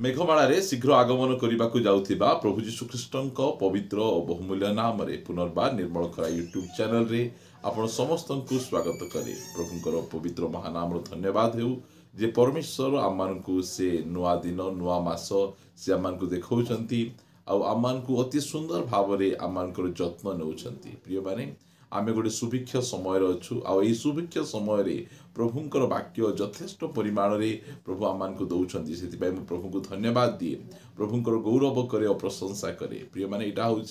मेघमाळारे शीघ्र आगमन करने जाउथिबा प्रभु जीशुख्रीष्टଙ୍କ पवित्र और बहुमूल्य नाम रे पुनर्बार निर्मल खरा यूट्यूब चैनल रे आपण समस्त को स्वागत करे। प्रभुंकर पवित्र महानाम धन्यवाद हेउ जे परमेश्वर आम से नुआ दिन नुआ मास से आम देखौछंती आम अति सुंदर भाव में आम जत्न नौछंती। प्रिय माने आम गोटे सुभिक्ष समय अच्छु आई सुभिक्ष समय प्रभुंकर वाक्य यथेष्ट परिमाण रे प्रभु आम दौरान से प्रभु को धन्यवाद दिए प्रभुंकर गौरव करे और प्रशंसा करे। प्रिय माने यहाँ हूँ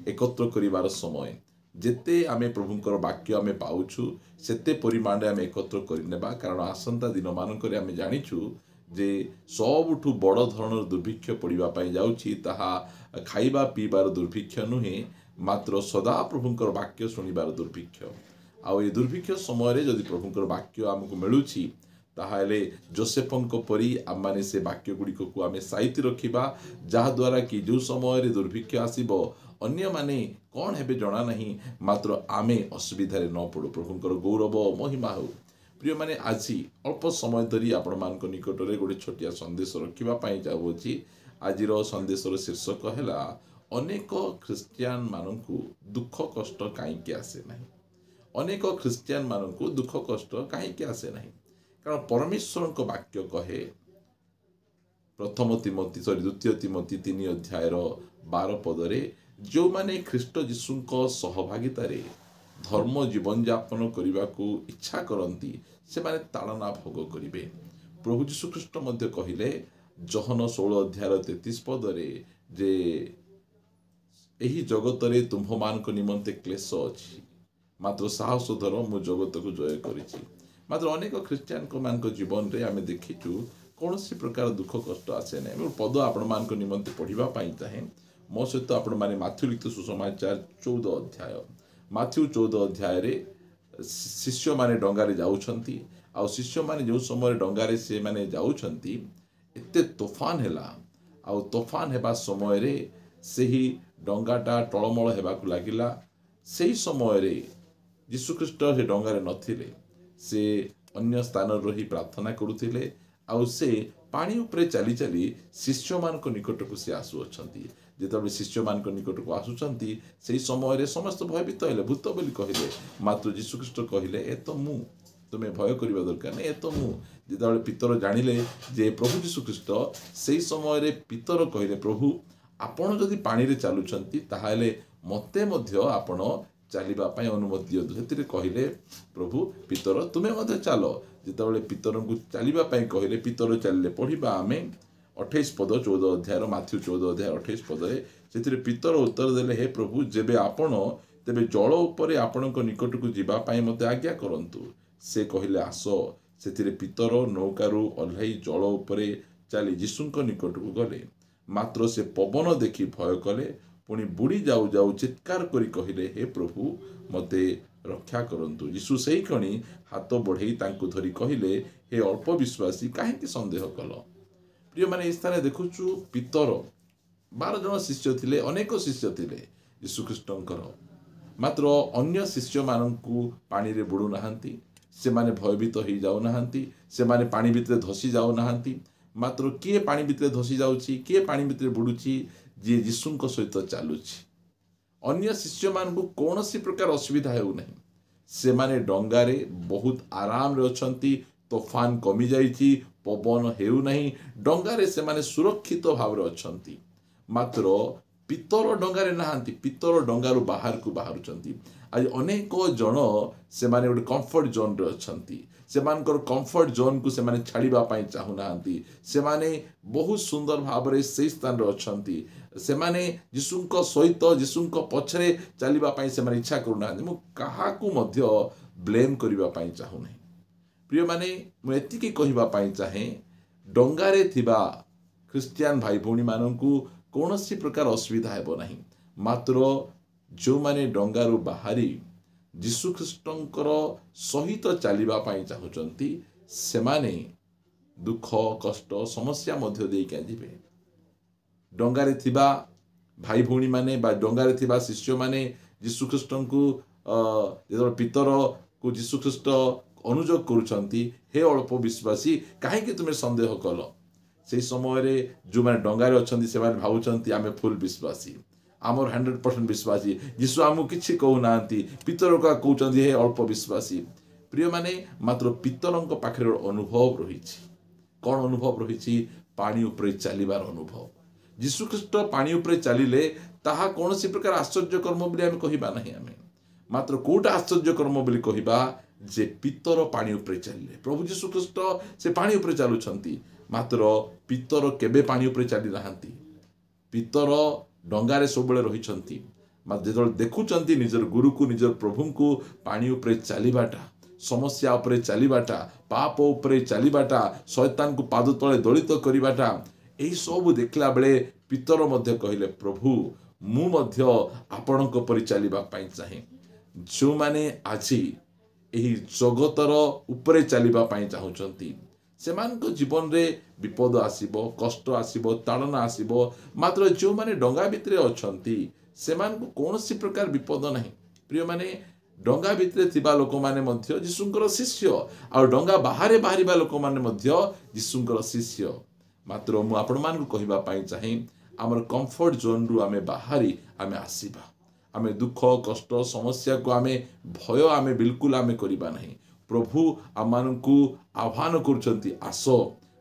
एकत्र करिवार समय जेते आमे प्रभुंकर वाक्य आमे पाउछु सेते परिमाण रे आमे एकत्र करिनेबा कारण आसंता दिन मानक आमे जानिछु जे सबुठु बड़ धरणर दुर्भिक्ष पड़िबा पई जाउछि ताहा खाइबा पीबार दुर्भिक्ष नुहे मात्र सदा प्रभुंकर वाक्य शुणिबार दुर्भिक्ष। आउ ए दुर्भिक्ष समय जदि प्रभुंकर वाक्य आमको मिलुछि ताहाले जोसेफंक परी आम माने से वाक्य गुड़िक को आमे साइति रखिबा जहा द्वारा कि जो समय रे दुर्भिक्ष आसीबो अन्य माने कौन हेबे जना नहीं मात्र आमे असुविधा रे न पड़ू। प्रभुंकर गौरव महिमा हो। प्रिय माने आज अल्प समय धरी आपण मान निकट में गोटे छोटिया संदेश रखिबा पई चाहूछि। आजिर संदेशर शीर्षक है अनेक ख्रिस्टियान मानकु दुख कष्ट कहीं आसे नहीं। अनेक ख्रिस्टियान मानकु दुख कष्ट कहीं आसे नहीं कारण परमेश्वर को वाक्य कहे प्रथम तिमोथी द्वितीय तिमोथी 3 अध्यायर 12 पदरे जो माने ख्रीष्ट जीशुंक सहभागितारे धर्म जीवन यापन करने को इच्छा करती से माने ताड़ना भोग करिवे। प्रभु जीशु ख्रीष्ट मध्य कहिले जहन 16 अध्यायर 33 पदरे जे एही जगत रे तुम्ह मान को निमंते क्लेश अछि मात्र साहस धर मु जगत को जय करिछि। मात्र अनेक ख्रिस्टियान को मान को जीवन रे आमे देखिछु कौन सी प्रकार दुख कष्ट आसे नहीं। मैं पद आपण मान को निमंते पढ़िबा पई चाहे मो सहित आपण माने माथ्यू लिखित सुसमाचार 14 अध्याय माथ्यू 14 अध्याय रे शिष्य माने डंगारे जाउछंती आ शिष्य माने जो समय डंगारे से माने जाउछंती एते तूफान हैला आ तूफान हेबा समय रे सेही डंगाटा टळमळ हेबाकु लागिला। सेही समय रे यीशु ख्रीष्ट से डंगारे नथिले से अन्य स्थान रही प्रार्थना करुथिले आ से पानी उपरे चली चली शिष्य मान को निकट को से आसु अछंती। जेतबे शिष्य मान को निकट को आसुचंती सेही समय रे समस्त भयभीत हेले भूत बोली कहिले मात्र यीशु ख्रीष्ट कहिले ए तो मु तुम्हें भय करबा दरकार नहीं ए तो मु। जेतबे पितर जानिले जे प्रभु यीशु ख्रीष्ट सेही समय रे पितर कहिले प्रभु आपण जदि पानी रे चालुचंती ताहाले मते मध्य आपण चलिबा पई अनुमति दियंतु। सेतिरे कहिले प्रभु पितर तुमे मध्य चालो जेतबे पितर को चलिबा पई कहिले पितर चलले पढ़िबा आमे 28 पद 14 अध्याय माथ्यू 14 अध्याय 28 पदे सेतिरे पितर उत्तर देले हे प्रभु जेबे आपण तेबे जल उपरे आपणक निकट को जीवा पई मते आज्ञा करंतु। से कहिले आसो सेतिरे पितर नौकारु ओल्हाई जल उपरे चली यीशुंक निकट को गले मात्र से पवन देखी भय कले पुणी बुड़ी जाऊ जाऊ चित्कार करी कहिले हे प्रभु मते रक्षा करंतु। यीशु सेही कणी हाथ बढ़ई तांकु धरी कहिले हे अल्प विश्वासी काहेकि संदेह कल। प्रिय माने स्थाने देखुछु पितर 12 जन शिष्य थिले अनेक शिष्य थिले यीशु ख्रीष्टंकर मात्र अन्य शिष्य माननकु पानी रे बुडू नाहंती से माने भयभीत हो जाऊ नाहंती से माने पानी भितरे धसी जाऊ नाहंती मात्र किए पानी भितरे धसी जाउछि किए पानी भितरे बुडुछि जे यीशुंक सहित चालुछि। अन्य शिष्य मान को कौन सी प्रकार असुविधा हेउ नहीं से माने डंगारे बहुत आराम रे अछंती तूफान कमी जाइछि पवन हेउ नहीं डंगारे से माने सुरक्षित भाव रे अछंती मात्र पितर डंगारे नाहांती पितर डंगारु बाहर को बाहरुचंती। आज अनेक जन से माने गोटे कंफर्ट जोन रे अछंती से मानकर कंफर्ट जोन को से माने छाड़िबा पई चाहु नाहांती से माने बहुत सुंदर भाव रे से स्थान रे अछंती से माने यीशुंक सहित यीशुंक पछरे चलिबा पई से माने इच्छा करू नाहांती। मु काहा को मध्य ब्लेम करिबा पई चाहु नहीं। प्रिय माने मु एतिकी कहिबा पई चाहे डंगारे थिबा ख्रिस्टियन भाई भौणी माननकु कौनसी प्रकार असुविधा हेबो नहीं मात्र जो माने डंगारु बाहरी यीशु ख्रीष्टंकर सहित चलिबा पई चाहुचंती से माने दुख कष्ट समस्या मध्य देई के जिवे। डंगारे थिबा भाई भौणी माने बा डंगारे थिबा शिष्य माने यीशु ख्रीष्टंकु जेतबे पितर को यीशु ख्रीष्ट अनुजोग करुचंती हे अल्प विश्वासी काहेकि तुमे संदेह कल से समय जो मैंने डंगार अच्छा से भावुंट आम फुल विश्वासी आमर 100% विश्वासी जीशु आमको किसी कहूना पितर का कहते हे अल्प विश्वासी प्रिय माने मात्र पितर पाखे अनुभव रही कौन अनुभव रही पानी उपरे चलिबार अनुभव जीशुख्रीष्ट पानी उपरे चलिले ताहा कौन सी प्रकार आश्चर्य कर्म बोली आमे कहिबा नहीं आमे मात्र कोटा आश्चर्य कर्म बोली कहिबा जे पितर पानी उपरे चलिले प्रभु जीशुख्रीष्ट से पानी उपरे चलुछंती मात्र पितर केबे पानी उपरे चली रहांती पितर डंगारे सबले रहिछंती जेतବେଳେ देखुचंती निजर गुरु को निजर प्रभु को पानी उपरे चलिबाटा समस्या उपरे चलिबाटा पाप उपरे चलिबाटा शैतान को पाद तले दलित करिबाटा एही सब देखला बेले पितर मध्य कहले प्रभु मु मध्य आपणक परि चलिबा पई चाहे जो माने आजी एही जगतर उपरे चलिबा पई चाहुचंती सेमानक जीवन रे विपद आसीबो कष्ट आसीबो ताड़ना आसीबो मात्र जो माने डंगा भितरे अछंती सेमानक कोनोसी प्रकार विपद नहीं प्रिय माने डंगा भितरे थिबा लोक माने मध्य जीशुंकर शिष्य आ डंगा बाहरे बाहरिबा लोक माने मध्य जीशुंकर शिष्य मात्र मु आपण मान को कहिबा पई चाहे हमर कंफर्ट जोन रु आमे बाहरी आमे आसीबा आमे दुख कष्ट समस्या को आमे भय आमे बिल्कुल आमे करिबा नहीं प्रभु आमान को आह्वान करछंती आसो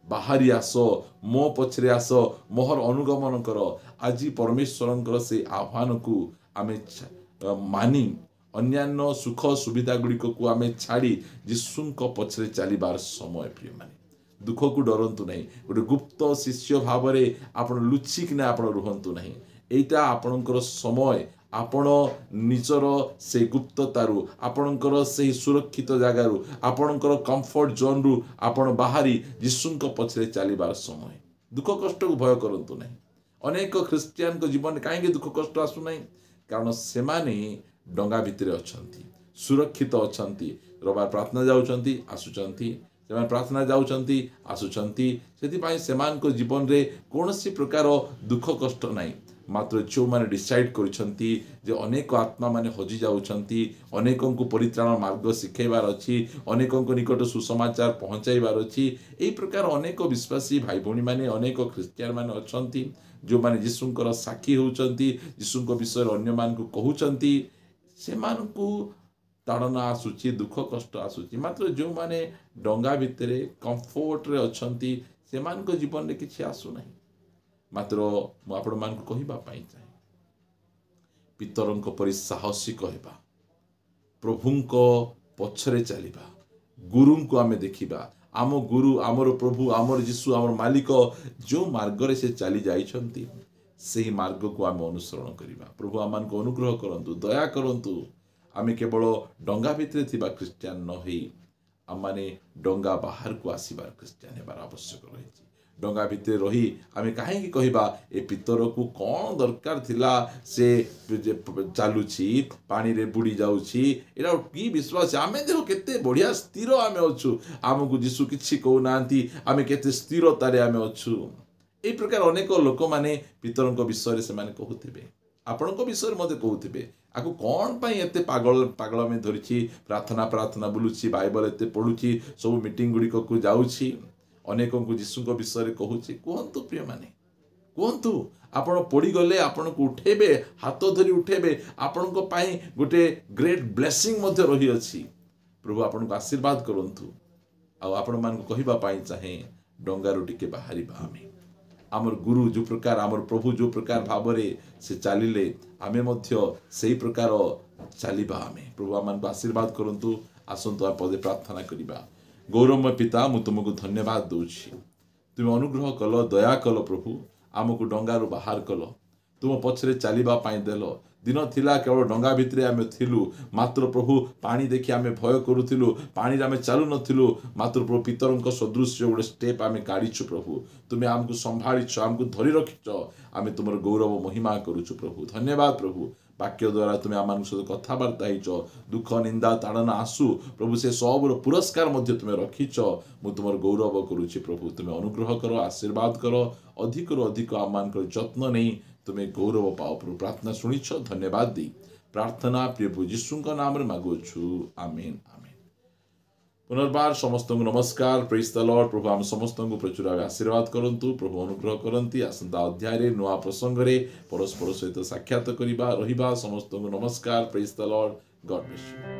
बाहरी आसो मो पछरे आसो मोहर अनुगमन कर आज परमेश्वरंकर से आह्वान को आमे मानी अन्यान्य सुख सुविधा गुड़िक को आमे छाड़ी जीशुंक पछरे चलिबार समय प्रिय माने दुख को डरंतु नहीं गोटे गुप्त शिष्य भाव में आपण लुचिकिना आपण रुहंतु नहीं एटा आपणकर समय आपण निजर से गुप्ततारू आपणकर से सुरक्षित जगारू आपणकर कंफर्ट जोन रु आपण बाहरी जीशुंक पछरे चलिबार समय दुख कष्ट को भय करंतु नहीं अनेक ख्रिस्टियन को जीवन काहे दुख कष्ट आसु नहीं कारण से माने डंगा भितरे अछंती सुरक्षित अछंती रबार प्रार्थना जाउचंती आसुचंती से प्रार्थना जाउचंती आसुचंती सेति सेमान को जीवन रे कोनोसी प्रकार दुख कष्ट नहीं मात्र जो माने डिसाइड करिसंती जे अनेक आत्मा माने हजि जाउचंती अनेकों को परित्राण मार्ग शिखेबार अछि अनेकों को निकट सुसमाचार पहुंचाइबार अछि एई प्रकार अनेक विश्वासी भाई भौणी माने अनेक ख्रिस्टियन माने अछंती जो माने जीशुंकर साक्षी होउचंती जीशुंक विषय अन्य मान को कहउचंती सेमान को ताड़ना आसुची दुख कष्ट आसुची मात्र जो माने डंगा भितरे कंफर्ट रे अछंती सेमान को जीवन रे किछि आसु नहीं मात्र मु आपण मान को कहिबा पई चाहे पितरंक परि साहसी कहबा प्रभुंक पछरे चलिबा गुरु को आमे देखिबा आम गुरु आमर प्रभु आमर जीशु आमर मालिक जो मार्ग रे से चली जाइछंती सेही मार्ग को आमे अनुसरण करिबा प्रभु आमान को अनुग्रह करंतु दया करंतु आमे केवल डंगा भितरे थिबा क्रिश्चियन न होई आमाने डंगा बाहर को आसीबार क्रिश्चियन हेबार आवश्यक रहिछि डंगा भितरे रही आमे काहे कि कहिबा ए पितर को कोन दरकार थिला से चालुछि पानी रे बुडी जाउछि एरा की विश्वास आमे देखो केते बढ़िया स्थिर आमे अछु आमको जीशु किछि कहू नांती आमे केते स्थिरता रे आमे अछु ए प्रकार अनेक लोक माने पितरंक विषय से माने कहउथिबे आपणको विषय मते कहउथिबे आको कौन पाई एते पागल पागल में धरिछि प्रार्थना प्रार्थना बुलुछि बाइबल एते पढुछि सब मीटिंग गुडी को जाउछि अनेकों को जीशुंक विषय कहूछि कहंतु प्रिय माने कहंतु आपण पड़ी गले आपण को उठेबे हाथ धरी उठेबे आपण को पाई गोटे ग्रेट ब्लेसिंग मध्य रही अछि प्रभु आपण को आशीर्वाद करंतु आ आपण मान को कहिबा पाई चाहे डंगारो टिके बाहरिबा आमे आमर गुरु जो प्रकार आमर प्रभु जो प्रकार भावरे से चलिले आमे मध्य सेही प्रकार चलिबा आमे प्रभु आमान को आशीर्वाद करंतु आसंतु आ पदे प्रार्थना करिबा गौरवमय पिता मु तुमको धन्यवाद दूची तुम अनुग्रह कल दया कल प्रभु आमको डंगारू बाहर कल तुम पछरे चलिबा पाई देलो दिन थिला केवल डंगा भितरे आमे थिलु मात्र प्रभु पानी देखि आमे भय करूथिलु पानी रे आमे चालु नथिलु मात्र प्रभु पितरंक सदृश्य गोटे स्टेप आमे काढिछु प्रभु तुमे आमको संभाळिछ आमको धरि रखिछ आमे तुमर गौरव महिमा करूछु प्रभु धन्यवाद प्रभु वाक्य द्वारा तुम्हें आम सहित कथबार्ता हो दुख निंदा ताड़ना आसु प्रभु से सब पुरस्कार मध्य तुम्हें रखिच मु तुम गौरव करुच्ची प्रभु तुम्हें अनुग्रह कर आशीर्वाद कर अधिक रु अधिक आम जत्न नहीं तुम्हें गौरव पाओ प्रभु प्रार्थना शुणिछ धन्यवाद दी प्रार्थना प्रिय प्रभु यीशुंक नाम रे मागुछु आमेन आमेन पुनर्बार समस्त नमस्कार, प्रेज द लॉर्ड। प्रभु आम समस्त प्रचुर आशीर्वाद करंतु, प्रभु अनुग्रह करंती। आसंता अध्याय रे नुआ प्रसंग रे परस्पर सहित साक्षात करिबा रहिबा। समस्त नमस्कार, praise the Lord. God bless you.